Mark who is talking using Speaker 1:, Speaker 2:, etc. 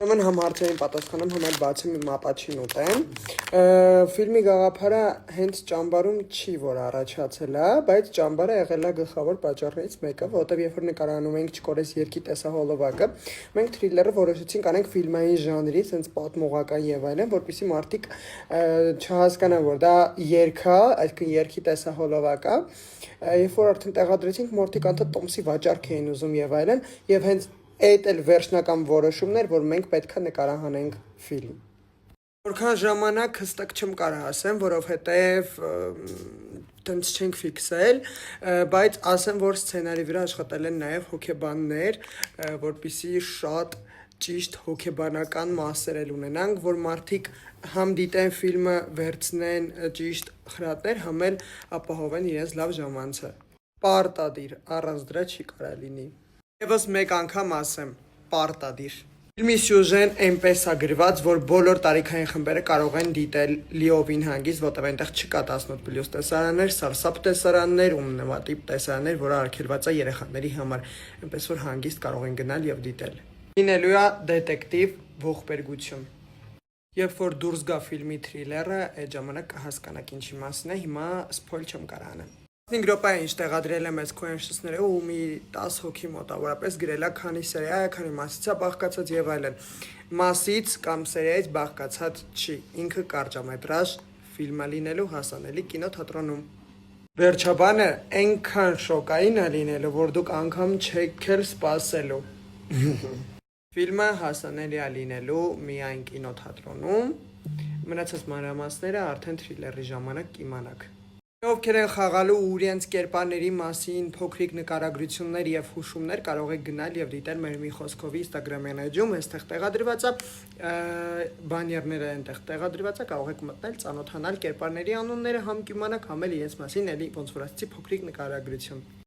Speaker 1: Ուրեմն համ հարցերին պատասխանում, համ էլ բացում իմ ապաչին ուտեմ։ Ֆիլմի գաղափարը հենց ճամբարում չի, որ առաջացել է, բայց ճամբարը եղել է գլխավոր պատճառներից մեկը, որովհետև երբ որ նկարահանում ենք «Չկորես երգի» տեսահոլովակը, մենք թրիլերը որոշեցինք անենք ֆիլմային ժանրի, sense պատմողական եւ այլն, որպեսզի մարդիկ չհասկանան, որ դա երգ է, այսինքն երգի տեսահոլովակ է։ Երբ որ արդեն տեղադրեցինք, մարդիկ անդադ տոմսի վաճառք էին ուզում եւ այլն, եւ հենց այդ էլ վերջնական որոշումն էր, որ մենք պետք է նկարահանենք ֆիլմ։ Որքան ժամանակ հստակ չեմ կարող ասեմ, որովհետև տենց չենք ֆիքսել, բայց ասեմ, որ սցենարի վրա աշխատել են նաև հոգեբաններ, որպեսզի շատ ճիշտ հոգեբանական մասեր էլ ունենանք, որ մարդիկ համ դիտեն ֆիլմը, վերցնեն ճիշտ խրատներ, համ էլ ապահովեն իրենց լավ ժամանցը։ Պարտադիր, առանց դրա չի կարա լինի։ Եվս մեկ անգամ ասեմ, պարտադիր։ Ֆիլմի սյուժեն այնպես է գրված, որ բոլոր տարիքային խմբերը կարող են դիտել լիովին հանգիստ, որտեղ այնտեղ չկա 18+ տեսարաններ, սարսափ տեսարաններ ու նվատիպ տեսարաններ, որը արգելված է երեխաների համար, այնպես որ հանգիստ կարող են գնալ եւ դիտել։ Լինելու է դետեկտիվ ողբերգություն։ Երբ որ դուրս գա ֆիլմի թրիլերը, այդ ժամանակ կհասկանաք ինչի մասին է, հիմա սփոյլ չեմ կարող անեմ։ 5 րոպե ինչ տեղադրել եմ այս քոյենշուսները ու մի 10 հոգի մոտավորապես գրել է քանի սերիա է, քանի մասից է բաղկացած եւ այլն։ Մասից կամ սերիայից բաղկացած չի, ինքը կարճամետրաժ ֆիլմ է լինելու հասանելի կինոթատրոնում։ Վերջաբանը այնքան շոկային է լինելու, որ դուք անգամ չեք էլ սպասելու։ Ֆիլմը հասանելի է լինելու միայն կինոթատրոնում, մնացած մանրամասները արդեն թրիլերի ժամանակ կիմանաք։ Ովքեր են խաղալու ու իրենց կերպարների մասին փոքրիկ նկարագրություններ եւ հուշումներ կարող եք գնալ եւ դիտել մեր մի խոսքովի Instagram-յան էջում, այստեղ տեղադրված է, բաներները այնտեղ տեղադրված է, կարող եք մտնել, ծանոթանալ կերպարների անունները, համ կիմանաք, համ էլ իրենց մասին էլի ոնց որ ասեցի փոքրիկ նկարագրություն։